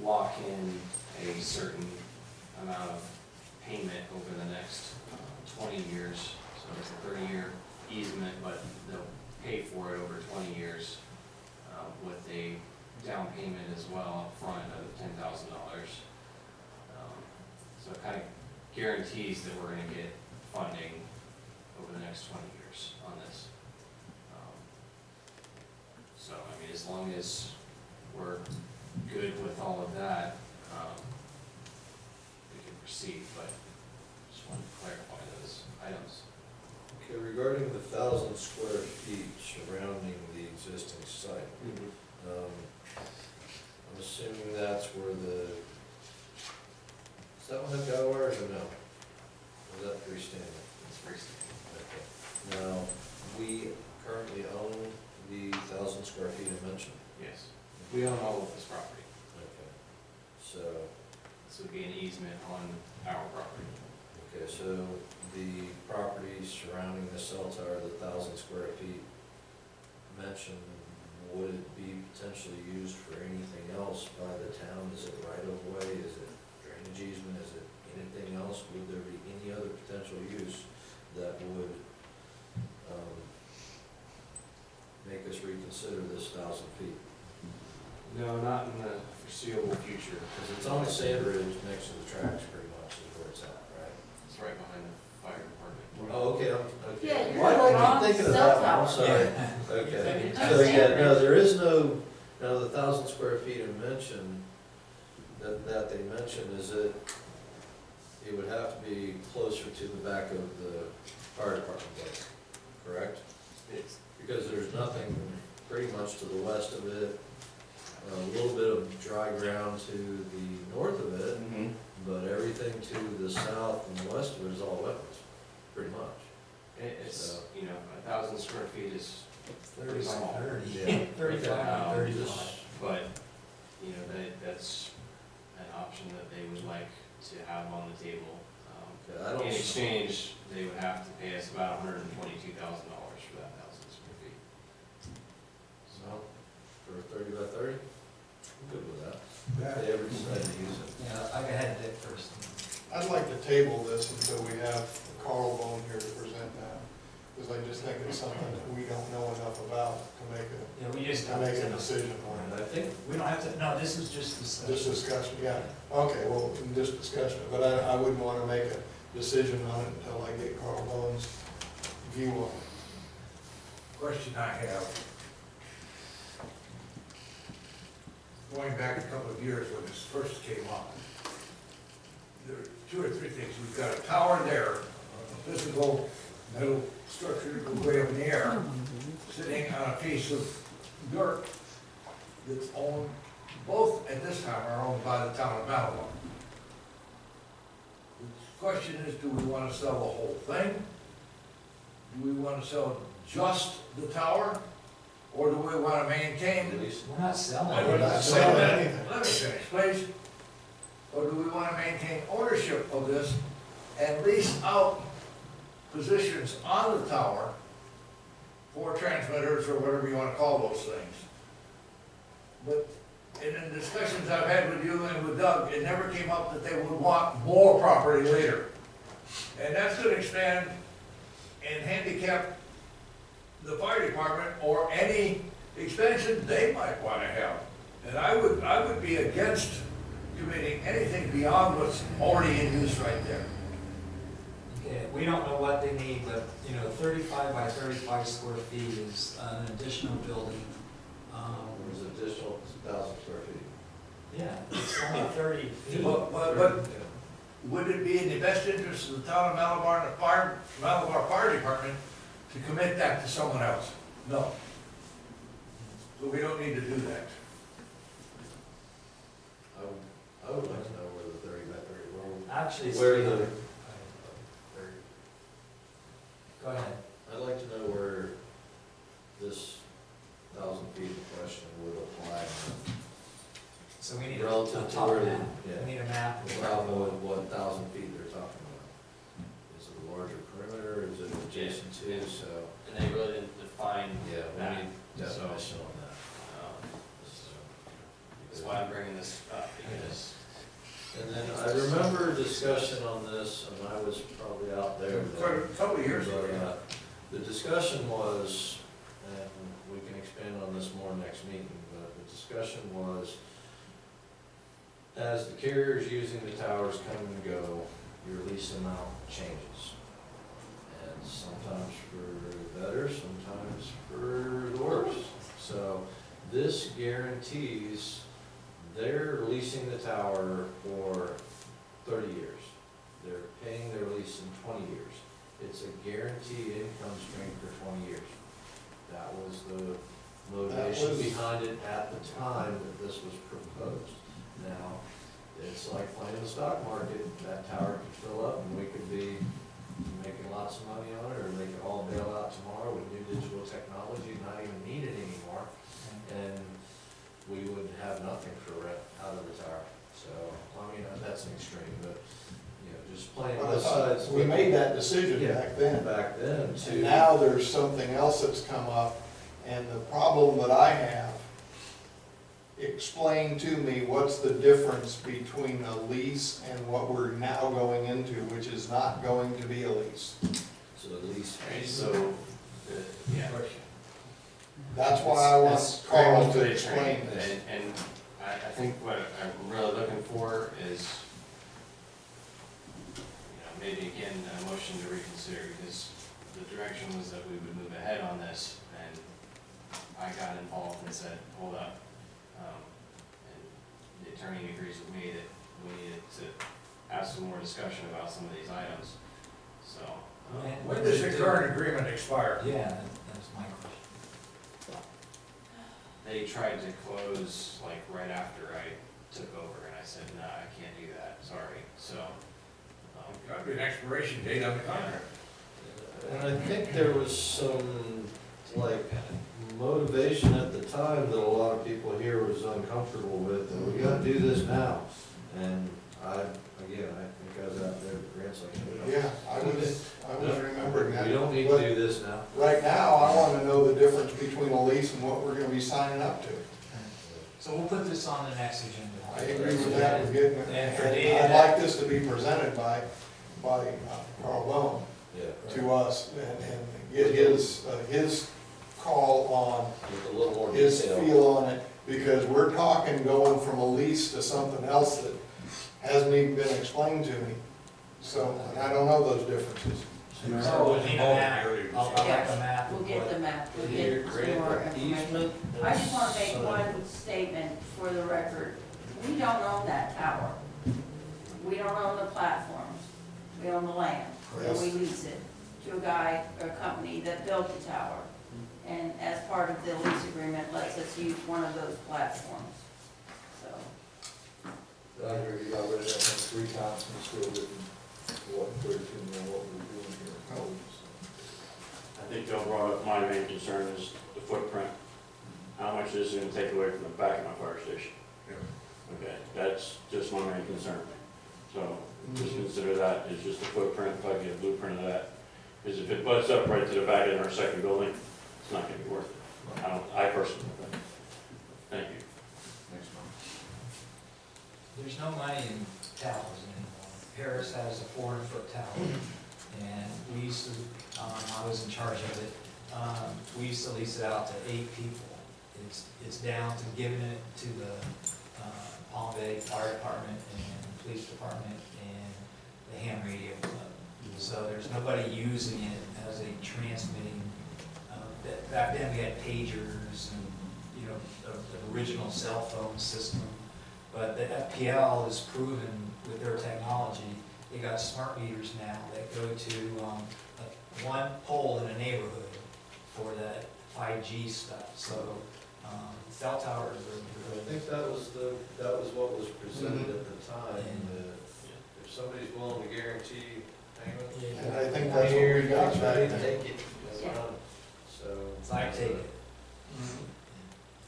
lock in a certain amount of payment over the next 20 years. So it's a 30-year easement, but they'll pay for it over 20 years with a down payment as well up front of $10,000. So it kind of guarantees that we're going to get funding over the next 20 years on this. So, I mean, as long as we're good with all of that, we can proceed, but just wanted to clarify those items. Okay, regarding the 1,000 square feet surrounding the existing site, I'm assuming that's where does that one have guy wires or no? Or is that freestanding? It's freestanding. Okay. Now, we currently own the 1,000 square feet I mentioned? Yes. We own all of this property. Okay. So, This would be an easement on our property. okay, so the property surrounding the cell tower, the 1,000 square feet mentioned, would it be potentially used for anything else by the town? Is it right of way? Is it drainage easement? Is it anything else? Would there be any other potential use that would make us reconsider this 1,000 feet? No, not in the foreseeable future. Because it's on the sand ridge next to the tracks pretty much is where it's at, right? It's right behind the fire department. Oh, okay, okay. Yeah, you're Why do I wrong. keep thinking of Cell that one? I'm tower. sorry. Okay. So, yeah, no, there is no, now the 1,000 square feet I mentioned, that they mentioned is that it would have to be closer to the back of the fire department building, correct? It's, Because there's nothing pretty much to the west of it, a little bit of dry ground to the north of it, but everything to the south and the west of it is all wetlands, pretty much. it's, So- you know, 1,000 square feet is 30 by 30. Yeah. 35 by 35. Just- but, you know, that's an option that they would like to have on the table. Okay, I don't. In exchange, they would have to pay us about $122,000 for that 1,000 square feet. So, for 30 by 30, I'm good with that. Yeah. If they ever decide to use it. Yeah, I had Dick first. I'd like to table this until we have Carl Bone here to present that, because I just think it's something that we don't know enough about to make Yeah, we just to don't make have a to. decision on And I think, We don't have to, no, this is just this discussion, yeah. Okay, well, in this discussion, but I wouldn't want to make a decision on it until I get Carl Bone's view on it. Question I have, going back a couple of years when this first came up, there are 2 or 3 things. We've got a tower there, a physical metal structure that goes way up in the air, sitting on a piece of dirt that's owned, both at this time are owned by the town of Malabar. The question is, do we want to sell the whole thing? Do we want to sell just the tower? Or do we want to maintain at least, We're not selling We're it. not selling anything. Let me finish, please. Or do we want to maintain ownership of this and lease out positions on the tower for transmitters or whatever you want to call those things? But in the discussions I've had with you and with Doug, it never came up that they would want more property later. And that's going to expand and handicap the fire department or any expansion they might want to have. And I would be against committing anything beyond what's already in use right there. Okay, we don't know what they need, but, 35 by 35 square feet is an additional building. there's additional 1,000 square feet. Yeah, it's only 30 feet. But would it be in the best interest of the town of Malabar and the Malabar Fire Department to commit that to someone else? No. So we don't need to do that. I would like to know where the 30 by 30, Actually, it's where 300. the, Go ahead. I'd like to know where this 1,000 feet in question would apply. So we need a Relative to top where map. yeah. We need a map. of About where- what 1,000 feet they're talking about. Is it a larger perimeter, is it adjacent to, Yeah. so, And they really didn't define yeah, we that. need definition on that. Um, So, That's why why I'm bringing this up, because And then I remember a discussion on this, and I was probably out there. Quite a couple of years ago, But, yeah. the discussion was, and we can expand on this more next meeting, but the discussion was, as the carriers using the towers come and go, your lease amount changes. And sometimes for the better, sometimes for the worse. So this guarantees they're leasing the tower for 30 years. They're paying their lease in 20 years. It's a guaranteed income stream for 20 years. That was the motivation behind it at the time that this was proposed. Now, it's like playing the stock market. That tower could fill up and we could be making lots of money on it, or they could all bail out tomorrow with new digital technology, not even need it anymore. And we would have nothing for rent out of the tower. So, I mean, that's an extreme, but, you know, just playing both sides. We made that decision Yeah, back then. Back then, And too. now there's something else that's come up, and the problem that I have, explain to me what's the difference between a lease and what we're now going into, which is not going to be a lease. So at least. okay, so, yeah. That's why I want It's Carl scrambled to the explain train, this. And I think what I'm really looking for is, you know, maybe again, a motion to reconsider, because the direction was that we would move ahead on this, and I got involved and said, hold up. And the attorney agrees with me that we needed to have some more discussion about some of these items, so. When does the current agreement expire? Yeah, that's my question. They tried to close like right after I took over, and I said, no, I can't do that, sorry, so. Got to be an expiration date on the contract. And I think there was some, like, motivation at the time that a lot of people here was uncomfortable with, and we gotta do this now. And I think I was out there, Grant's like, we don't. Yeah, I was remembering that. We don't need to do this now. Right now, I want to know the difference between a lease and what we're gonna be signing up to. So we'll put this on the next agenda. I agree with that, we're getting, And for and Dave, I'd like this to be presented by Carl Bone Yeah. to us, and get his call on, With a little more his detail. feel on it, because we're talking going from a lease to something else that hasn't even been explained to me. So, and I don't know those differences. So we'll need a map. I'll like a map. We'll get the map, we'll Here, get some Grant, more the information. easement. I just want to make Son. one statement for the record. We don't own that tower. We don't own the platforms. We own the land. And we lease it to a guy or a company that built the tower. And as part of the lease agreement, lets us use one of those platforms. So, I heard you got rid of that thing 3 times and still didn't, what, 32 know what we're doing here. I think Bill brought up my main concern is the footprint. How much is it gonna take away from the back of my fire station? Okay, that's just my main concern. So just consider that as just a footprint, if I get a blueprint of that. Because if it butts up right to the back of our second building, it's not gonna be worth it. I personally think. Thank you. Next one. There's no money in towers anymore. Paris has a 400-foot tower, and we used to, I was in charge of it, we used to lease it out to 8 people. It's down to giving it to the Palm Bay Fire Department and Police Department and the ham radio club. So there's nobody using it as a transmitting, back then we had pagers and, you know, the original cell phone system. But the FPL is proven with their technology, they got smart meters now that go to one pole in a neighborhood for that 5G stuff. So cell towers I are, think that was what was presented at the time, that if somebody's willing to guarantee payment. And I think that's what we got back then. Take it. Yeah. So. so I take it.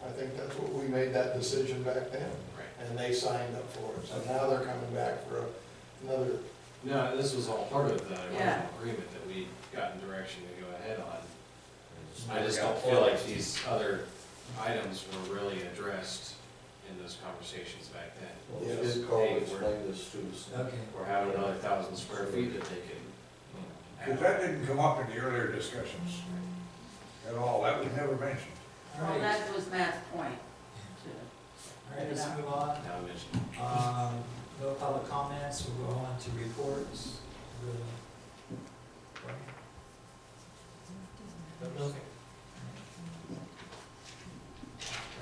I think that's what we made that decision back then, Right. and they signed up for it. So now they're coming back for another, No, this was all part of the Yeah. original agreement that we got in direction to go ahead on. I just don't feel like these other items were really addressed in those conversations back then. Well, Yes. did Carl Hey, we're- explain this to us? Okay. Or having another 1,000 square feet that they could, Because that didn't come up in the earlier discussions at all, that was never mentioned. All Well, right, that was Matt's point, too. all right, let's move on. now mention. No public comments, we'll go on to reports.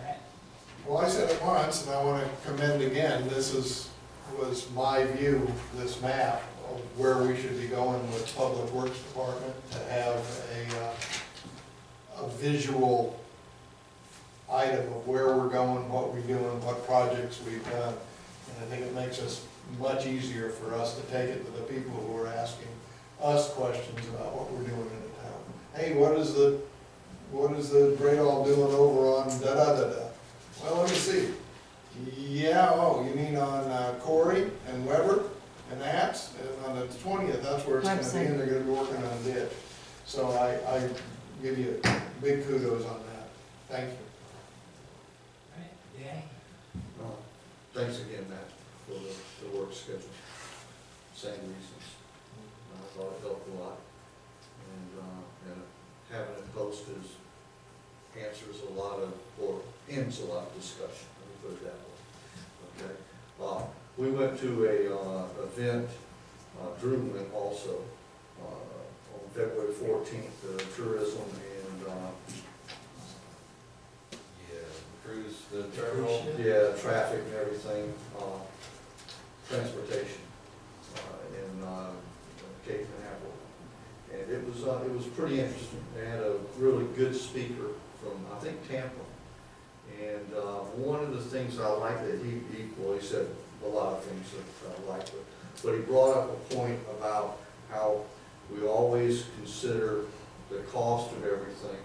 Right. Well, I said it once, and I want to commend again, was my view, this map of where we should be going with Public Works Department, to have a visual item of where we're going, what we're doing, what projects we've done. And I think it makes us much easier for us to take it to the people who are asking us questions about what we're doing in the town. Hey, what is the Great All doing over on da-da-da-da? Well, let me see. Yeah, oh, you mean on Corey and Weber and Apps? And on the 20th, that's where it's gonna be, and they're gonna be working on a ditch. So I give you big kudos on that. Thank you. All right, Danny? Thanks again, Matt, for the work schedule. Same reasons. I thought it helped a lot. And having it posted answers a lot of, or ends a lot of discussion, let me put it that way. Okay? We went to a event, Drew went also, on February 14th, tourism and, Cruise, the terminal. yeah, traffic and everything, transportation, in Cape Canaveral. And it was pretty interesting. They had a really good speaker from, I think, Tampa. And one of the things I liked that he said a lot of things that I liked, but he brought up a point about how we always consider the cost of everything,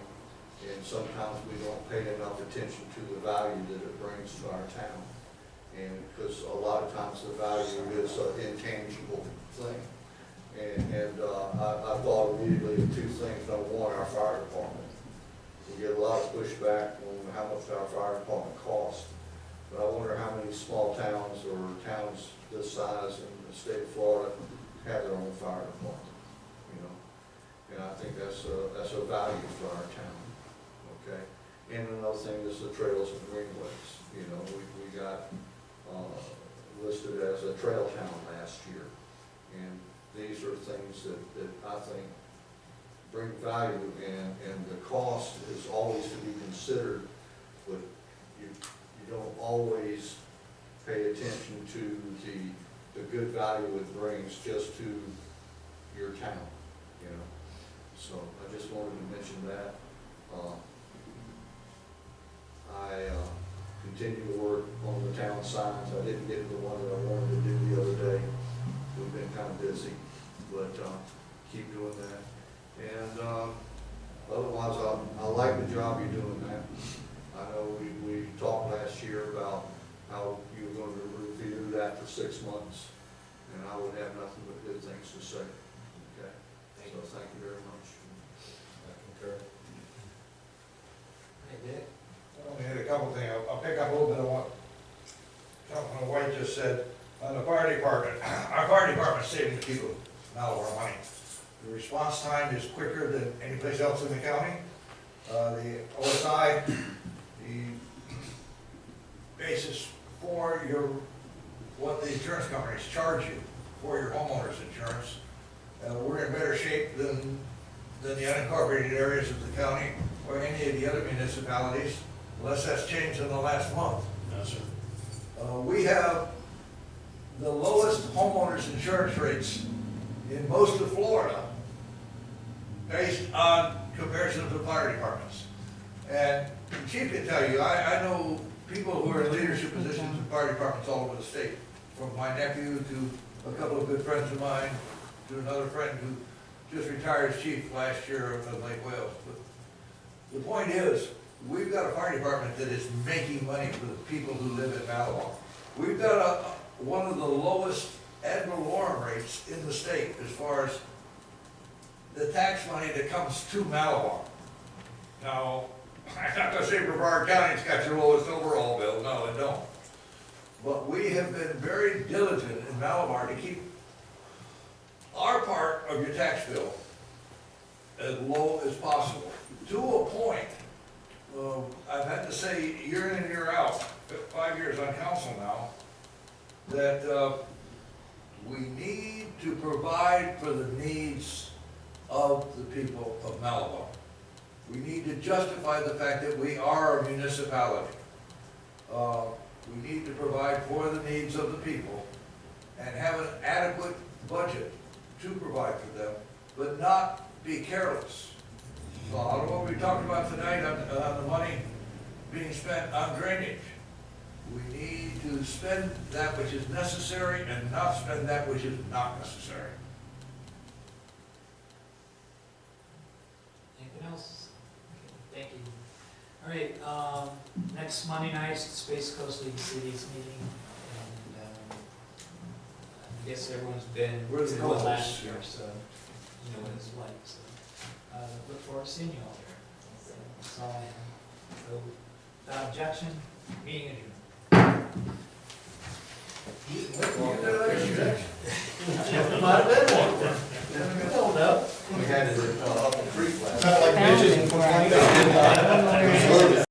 and sometimes we don't pay enough attention to the value that it brings to our town. And because a lot of times the value is an intangible thing. And I thought immediately of two things. Number one, our fire department. We get a lot of pushback on how much our fire department costs. But I wonder how many small towns or towns this size in the state of Florida have their own fire department, you know? And I think that's a value for our town, okay? And another thing is the trails and greenways. You know, we got listed as a trail town last year. And these are things that I think bring value, and the cost is always to be considered, but you don't always pay attention to the good value it brings just to your town, you know. So I just wanted to mention that. I continue to work on the town signs. I didn't get the one that I wanted to do the other day. We've been kind of busy, but keep doing that. And otherwise, I like the job you're doing, Matt. I know we talked last year about how you were going to review that for 6 months, and I would have nothing but good things to say. Okay? So thank you very much. I concur. Hey, Dick? I only had a couple things. I'll pick up a little bit of what Councilman White just said on the fire department. Our fire department's saving the people now a lot of money. The response time is quicker than any place else in the county. The OSI, the basis for what the insurance companies charge you for your homeowner's insurance, we're in better shape than the unincorporated areas of the county or any of the other municipalities, unless that's changed in the last month. No, sir. We have the lowest homeowners insurance rates in most of Florida based on comparison to fire departments. And the chief can tell you, I know people who are in leadership positions in fire departments all over the state, from my nephew to a couple of good friends of mine, to another friend who just retired as chief last year of Lake Wales. But the point is, we've got a fire department that is making money for the people who live in Malabar. We've got one of the lowest ad valorem rates in the state as far as the tax money that comes to Malabar. Now, I'm not gonna say Brevard County's got your lowest overall bill, no, it don't. But we have been very diligent in Malabar to keep our part of your tax bill as low as possible, to a point, I've had to say year in and year out, 5 years on council now, that we need to provide for the needs of the people of Malabar. We need to justify the fact that we are a municipality. We need to provide for the needs of the people and have an adequate budget to provide for them, but not be careless. So I don't know what we talked about tonight on the money being spent on drainage. We need to spend that which is necessary and not spend that which is not necessary. Anything else? Okay, thank you. All right, next Monday night, is the Space Coast League Cities meeting, and I guess everyone's been We're the to one co-hosts, last year, yeah. so you know what it's like, so. Look forward to seeing you all there. That's all I have. So, without objection, meeting adjourned. Might have been one. I don't know. We had it up the creek last. Not like bitches and complaints.